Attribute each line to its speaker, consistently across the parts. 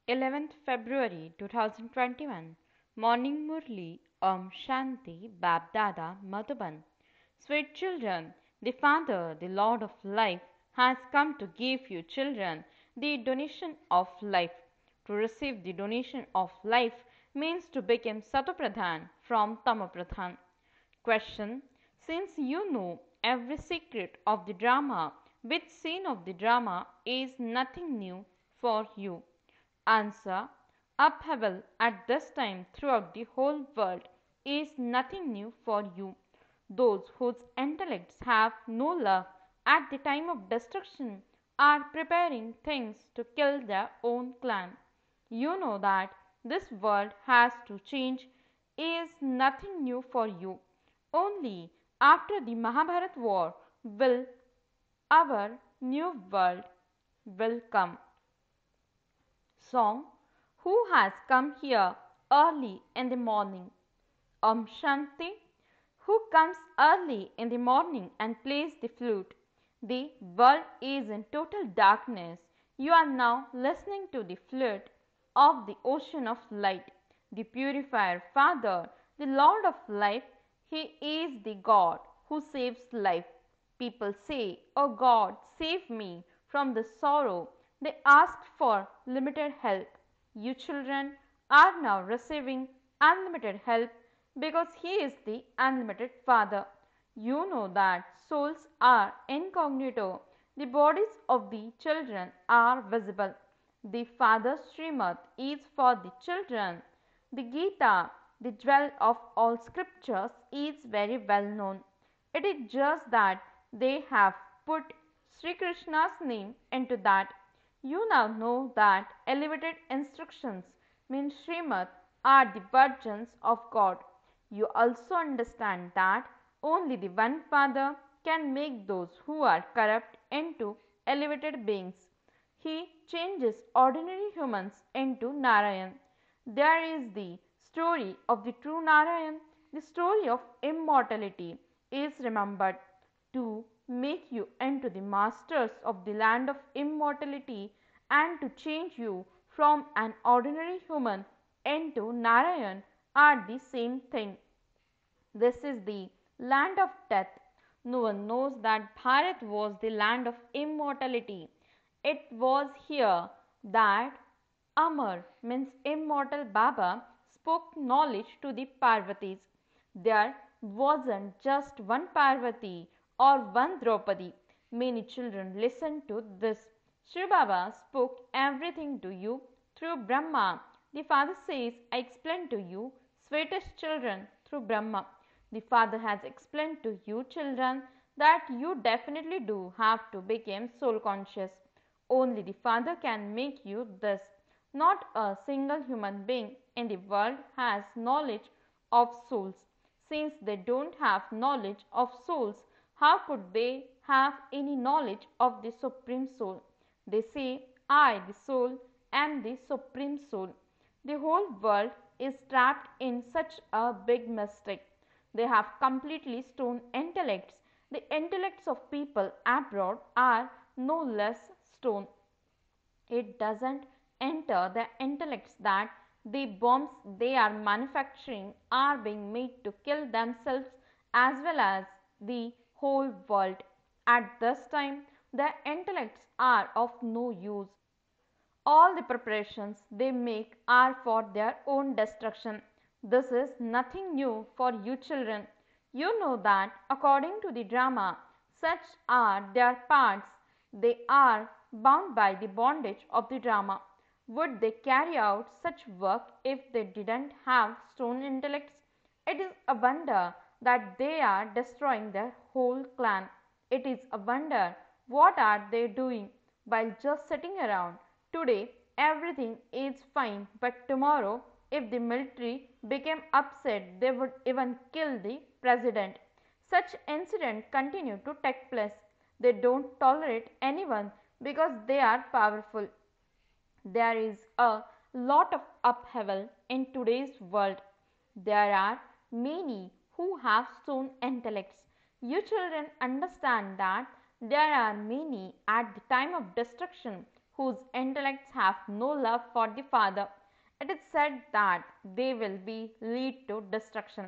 Speaker 1: 11th February 2021. Morning Murli Om Shanti BapDada Madhuban. Sweet children, the Father, the Lord of life, has come to give you children the donation of life. To receive the donation of life means to become Satopradhan from Tamopradhan. Question. Since you know every secret of the drama, which scene of the drama is nothing new for you? Answer. Upheaval at this time throughout the whole world is nothing new for you. Those whose intellects have no luck at the time of destruction are preparing things to kill their own clan. You know that this world has to change is nothing new for you. Only after the Mahabharat war will our new world will come. Song. Who has come here early in the morning? Om Shanti. Who comes early in the morning and plays the flute? The world is in total darkness. You are now listening to the flute of the ocean of light. The purifier Father, the Lord of life, He is the God who saves life. People say, "Oh God, save me from the sorrow." They ask for limited help. You children are now receiving unlimited help because He is the unlimited Father. You know that souls are incognito. The bodies of the children are visible. The Father's Srimad is for the children. The Gita, the jewel of all scriptures, is very well known. It is just that they have put Sri Krishna's name into that. You now know that elevated instructions mean Srimad are the virgins of God. You also understand that only the one Father can make those who are corrupt into elevated beings. He changes ordinary humans into Narayan. There is the story of the true Narayan. The story of immortality is remembered to make you into the masters of the land of immortality and to change you from an ordinary human into Narayan are the same thing. This is the land of death. No one knows that Bharat was the land of immortality. It was here that Amar means immortal Baba spoke knowledge to the Parvatis. There wasn't just one Parvati or one Draupadi. Many children listened to this. Shivbaba spoke everything to you through Brahma. The Father says, "I explain to you, sweetest children, through Brahma." The Father has explained to you children that you definitely do have to become soul conscious. Only the Father can make you this. Not a single human being in the world has knowledge of souls. Since they don't have knowledge of souls, how could they have any knowledge of the Supreme Soul? They say, "I, the soul, am the Supreme Soul." The whole world is trapped in such a big mistake. They have completely stone intellects. The intellects of people abroad are no less stone. It doesn't enter their intellects that the bombs they are manufacturing are being made to kill themselves as well as the whole world. At this time, their intellects are of no use. All the preparations they make are for their own destruction. This is nothing new for you children. You know that according to the drama, such are their parts. They are bound by the bondage of the drama. Would they carry out such work if they didn't have stone intellects? It is a wonder that they are destroying their whole clan. It is a wonder what are they doing while just sitting around. Today everything is fine, but tomorrow if the military became upset, they would even kill the president. Such incidents continue to take place. They don't tolerate anyone because they are powerful. There is a lot of upheaval in today's world. There are many who have stone intellects. You children understand that there are many at the time of destruction whose intellects have no love for the Father. It is said that they will lead to destruction.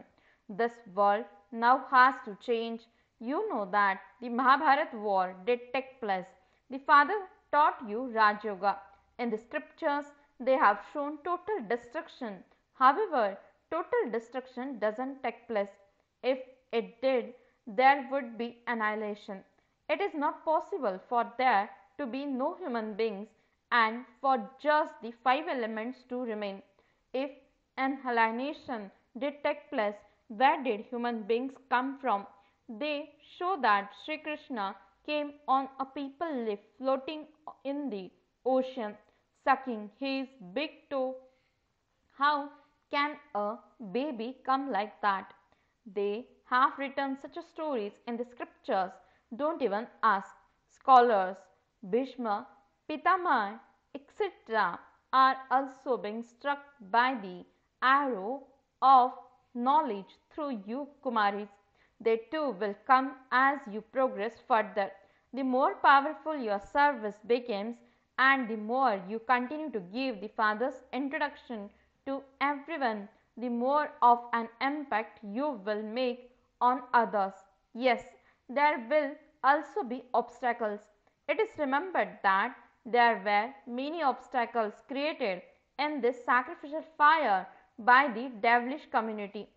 Speaker 1: This world now has to change. You know that the Mahabharat war did take place. The Father taught you Raj Yoga. In the scriptures, they have shown total destruction. However, total destruction doesn't take place. If it did, there would be annihilation. It is not possible for there to be no human beings and for just the five elements to remain. If annihilation did take place, where did human beings come from? They show that Sri Krishna came on a people leaf floating in the ocean, sucking his big toe. How can a baby come like that? They have written such stories in the scriptures. Don't even ask. Scholars, Bhishma, Pitama, etc., are also being struck by the arrow of knowledge through you, Kumaris. They too will come as you progress further. The more powerful your service becomes, and the more you continue to give the Father's introduction to everyone, the more of an impact you will make on others. Yes, there will also be obstacles. It is remembered that there were many obstacles created in this sacrificial fire by the devilish community.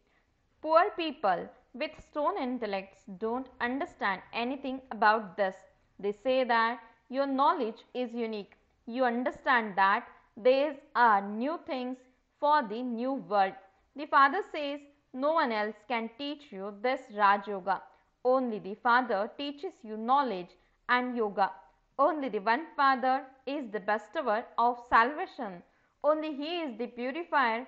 Speaker 1: Poor people with stone intellects don't understand anything about this. They say that your knowledge is unique. You understand that these are new things for the new world. The Father says no one else can teach you this Raj Yoga. Only the Father teaches you knowledge and yoga. Only the one Father is the bestower of salvation. Only He is the purifier.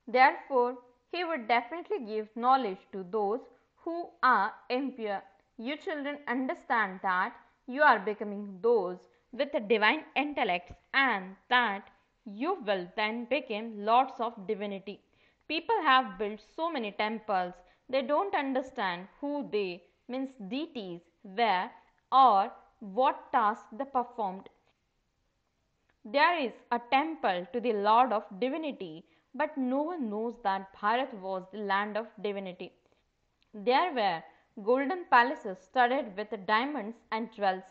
Speaker 1: Therefore, He would definitely give knowledge to those who are impure. You children understand that you are becoming those with the divine intellects and that you will then become lords of divinity. People have built so many temples, they don't understand who they, means deities, were or what task they performed. There is a temple to the Lord of Divinity, but no one knows that Bharat was the land of divinity. There were golden palaces studded with diamonds and jewels.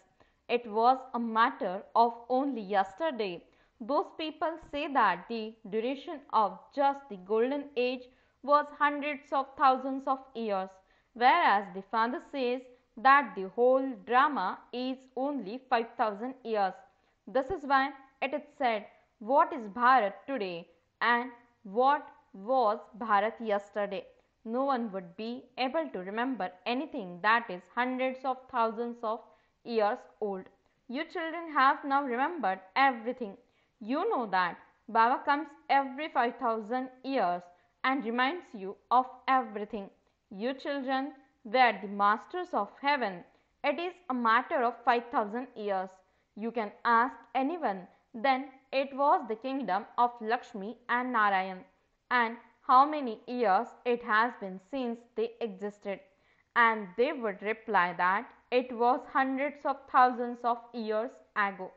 Speaker 1: It was a matter of only yesterday. Those people say that the duration of just the golden age was hundreds of thousands of years, whereas the Father says that the whole drama is only 5,000 years. This is why it is said, what is Bharat today and what was Bharat yesterday? No one would be able to remember anything that is hundreds of thousands of years old. You children have now remembered everything. You know that Baba comes every 5,000 years and reminds you of everything. You children were the masters of heaven. It is a matter of 5,000 years. You can ask anyone. Then it was the kingdom of Lakshmi and Narayan. And how many years it has been since they existed? And they would reply that it was hundreds of thousands of years ago.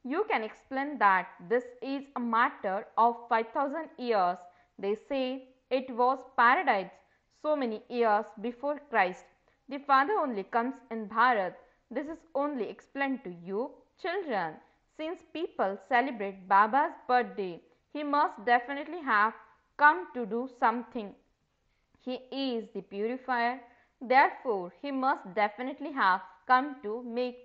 Speaker 1: You can explain that this is a matter of 5,000 years. They say it was paradise so many years before Christ. The Father only comes in Bharat. This is only explained to you, children. Since people celebrate Baba's birthday, he must definitely have come to do something. He is the purifier. Therefore, he must definitely have come to make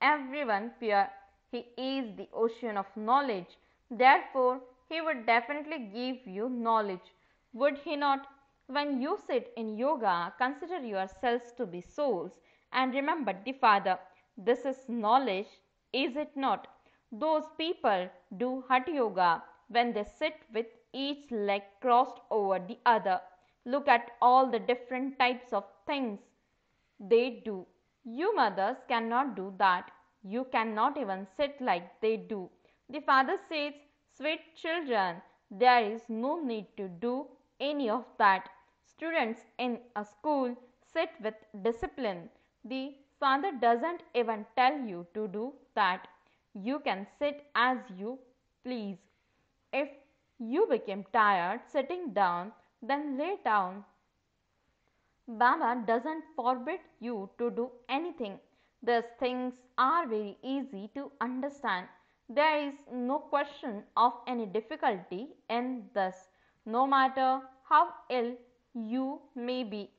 Speaker 1: everyone pure. He is the ocean of knowledge. Therefore, he would definitely give you knowledge. Would he not? When you sit in yoga, consider yourselves to be souls and remember the Father. This is knowledge, is it not? Those people do Hatha Yoga when they sit with each leg crossed over the other. Look at all the different types of things they do. You mothers cannot do that. You cannot even sit like they do. The Father says, sweet children, there is no need to do any of that. Students in a school sit with discipline. The Father doesn't even tell you to do that. You can sit as you please. If you become tired sitting down, then lay down. Baba doesn't forbid you to do anything. These things are very easy to understand. There is no question of any difficulty in this. No matter how ill you may be,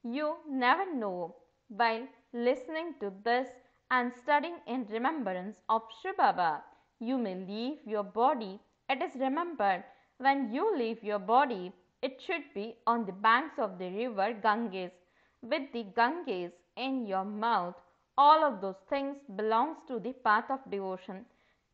Speaker 1: you never know. While listening to this and studying in remembrance of shivbaba, you may leave your body. It is remembered when you leave your body, it should be on the banks of the river Ganges, with the Ganges in your mouth. All of those things belongs to the path of devotion.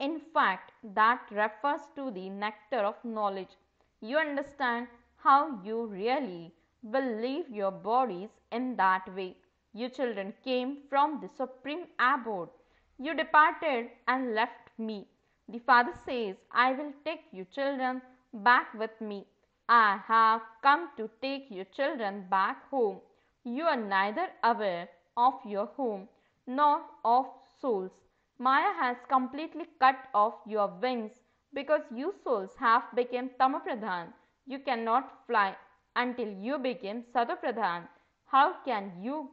Speaker 1: In fact, that refers to the nectar of knowledge. You understand how you really will leave your bodies in that way. You children came from the supreme abode. You departed and left me. The Father says, I will take you children back with me. I have come to take you children back home. You are neither aware of your home nor of souls. Maya has completely cut off your wings because you souls have become Tamapradhan. You cannot fly until you become Satapradhan. How can you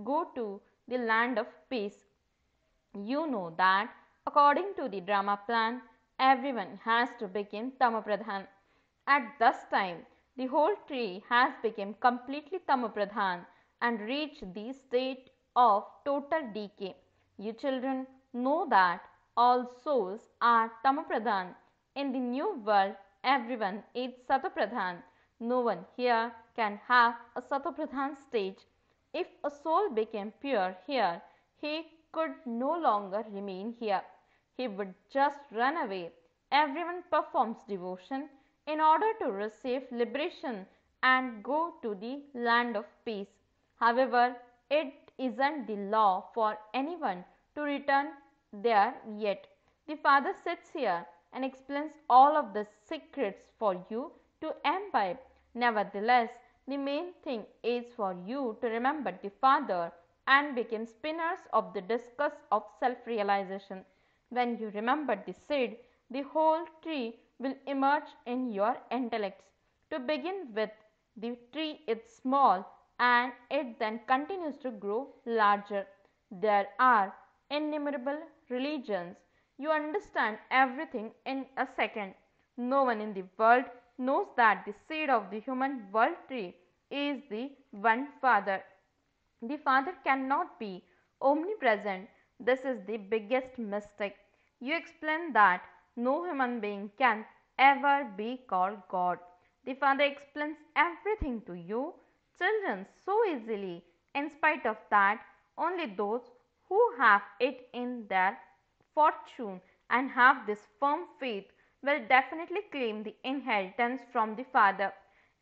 Speaker 1: go to the land of peace? You know that according to the drama plan, everyone has to become Tamapradhan. At this time, the whole tree has become completely Tamapradhan and reached the state of total decay. You children know that all souls are Tamapradhan. In the new world, everyone is Satapradhan. No one here can have a Satapradhan stage. If a soul became pure here, he could no longer remain here. He would just run away. Everyone performs devotion in order to receive liberation and go to the land of peace. However, it isn't the law for anyone to return there yet. The Father sits here and explains all of the secrets for you to imbibe. Nevertheless, the main thing is for you to remember the Father and become spinners of the discus of self-realization. When you remember the seed, the whole tree will emerge in your intellects. To begin with, the tree is small and it then continues to grow larger. There are innumerable religions. You understand everything in a second. No one in the world knows that the seed of the human world tree is the one Father. The Father cannot be omnipresent. This is the biggest mistake. You explain that no human being can ever be called God. The Father explains everything to you, children, so easily. In spite of that, only those who have it in their fortune and have this firm faith will definitely claim the inheritance from the Father.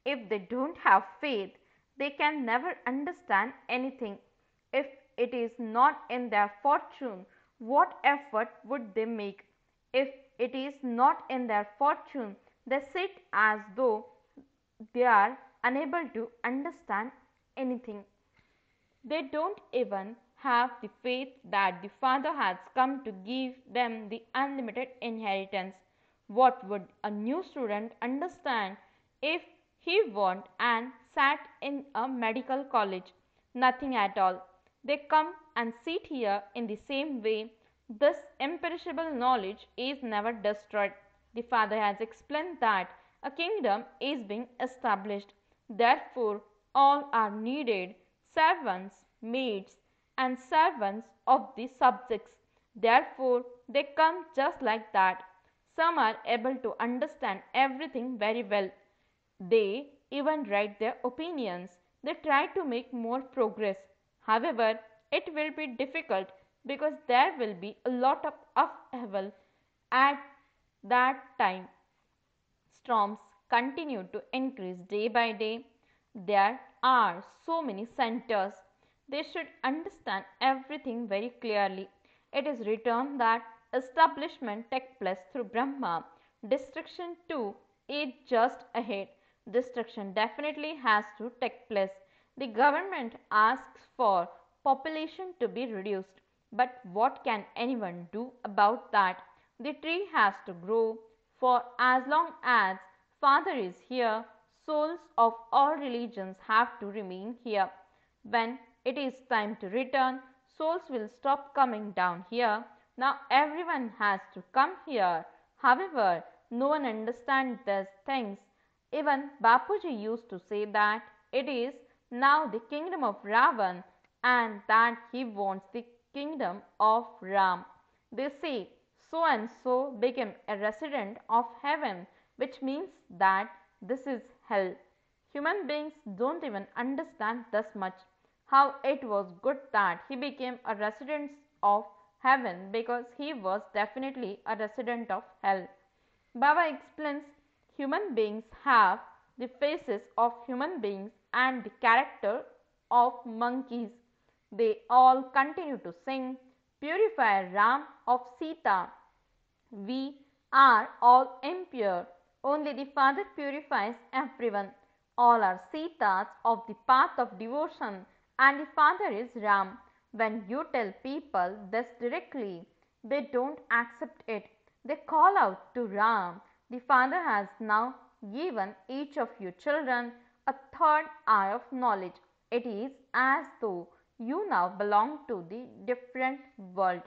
Speaker 1: If they don't have faith, they can never understand anything. If it is not in their fortune, what effort would they make? If it is not in their fortune, they sit as though they are unable to understand anything. They don't even have the faith that the Father has come to give them the unlimited inheritance. What would a new student understand if he went and sat in a medical college? Nothing at all. They come and sit here in the same way. This imperishable knowledge is never destroyed. The Father has explained that a kingdom is being established. Therefore, all are needed servants, maids, and servants of the subjects. Therefore, they come just like that. Some are able to understand everything very well. They even write their opinions. They try to make more progress. However, it will be difficult because there will be a lot of upheaval at that time. Storms continue to increase day by day. There are so many centers. They should understand everything very clearly. It is written that establishment takes place through Brahma. Destruction too is just ahead. Destruction definitely has to take place. The government asks for population to be reduced. But what can anyone do about that? The tree has to grow. For as long as Father is here, souls of all religions have to remain here. When it is time to return, souls will stop coming down here. Now everyone has to come here. However, no one understands these things. Even Bapuji used to say that it is now the kingdom of Ravan and that he wants the kingdom of Ram. They say so and so became a resident of heaven, which means that this is hell. Human beings don't even understand this much. How it was good that he became a resident of heaven because he was definitely a resident of hell. Baba explains human beings have the faces of human beings and the character of monkeys. They all continue to sing, Purify Ram of Sita. We are all impure. Only the Father purifies everyone. All are Sitas of the path of devotion, and the Father is Ram. When you tell people this directly, they don't accept it. They call out to Ram. The Father has now given each of you children a third eye of knowledge. It is as though you now belong to the different world.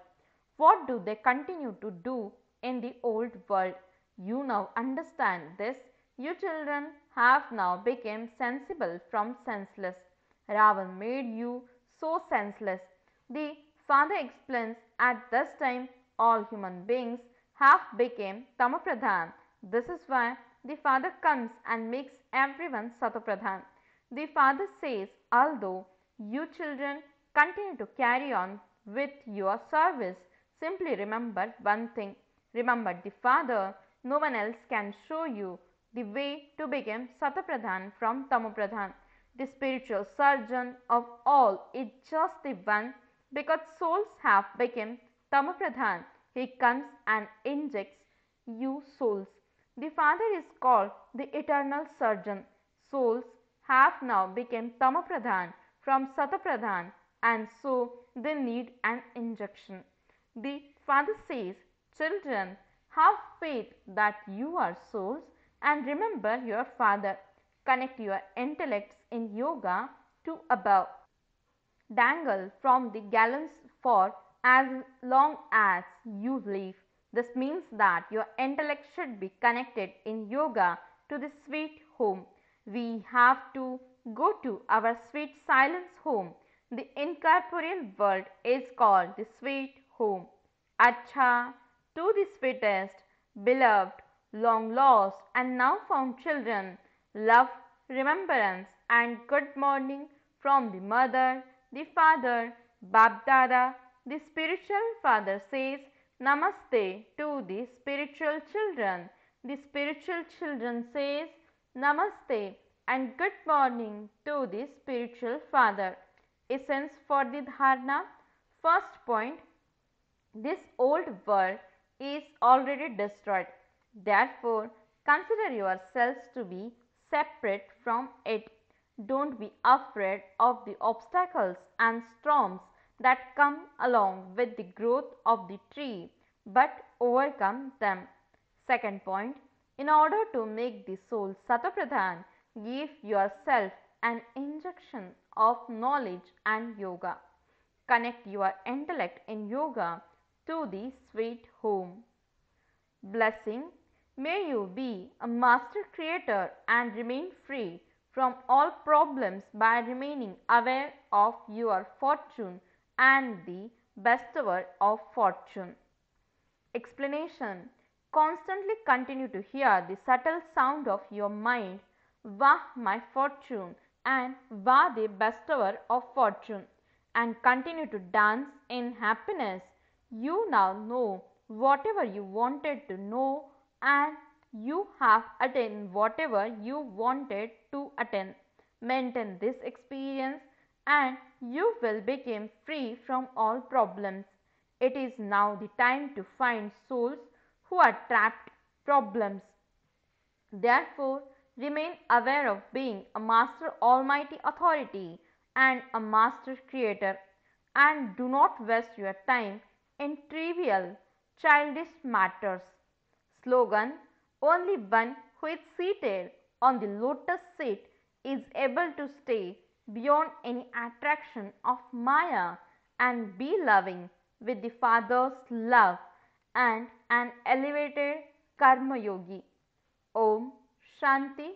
Speaker 1: What do they continue to do in the old world? You now understand this. You children have now become sensible from senseless. Ravan made you so senseless. The Father explains at this time all human beings have become Tamapradhan. This is why the Father comes and makes everyone Satapradhan. The Father says, although you children continue to carry on with your service, simply remember one thing. Remember the Father. No one else can show you the way to become Satapradhan from Tamapradhan. The spiritual surgeon of all is just the one because souls have become Tamapradhan. He comes and injects you souls. The Father is called the eternal surgeon. Souls have now become Tamapradhan from Satapradhan and so they need an injection. The Father says, children, have faith that you are souls and remember your Father. Connect your intellects in yoga to above. Dangle from the gallows for as long as you live. This means that your intellect should be connected in yoga to the sweet home. We have to go to our sweet silence home. The incorporeal world is called the sweet home. Acha, to the sweetest, beloved, long lost and now found children, love, remembrance and good morning from the mother, the father, BapDada. The spiritual father says Namaste to the spiritual children. The spiritual children says Namaste and good morning to the spiritual father. Essence for the dharana. First point, this old world is already destroyed. Therefore, consider yourselves to be separate from it. Don't be afraid of the obstacles and storms that come along with the growth of the tree, but overcome them. Second point, in order to make the soul Satapradhan, give yourself an injection of knowledge and yoga. Connect your intellect in yoga to the sweet home. Blessing, may you be a master creator and remain free from all problems by remaining aware of your fortune and the bestower of fortune. Explanation, constantly continue to hear the subtle sound of your mind, Vah my fortune and Vah the bestower of fortune, and continue to dance in happiness. You now know whatever you wanted to know and you have attained whatever you wanted to attain. Maintain this experience and you will become free from all problems. It is now the time to find souls who are trapped problems. Therefore, remain aware of being a master almighty authority and a master creator. and do not waste your time in trivial, childish matters. Slogan: only one who is seated on the lotus seat is able to stay beyond any attraction of Maya and be loving with the Father's love and an elevated Karma Yogi. Om Shanti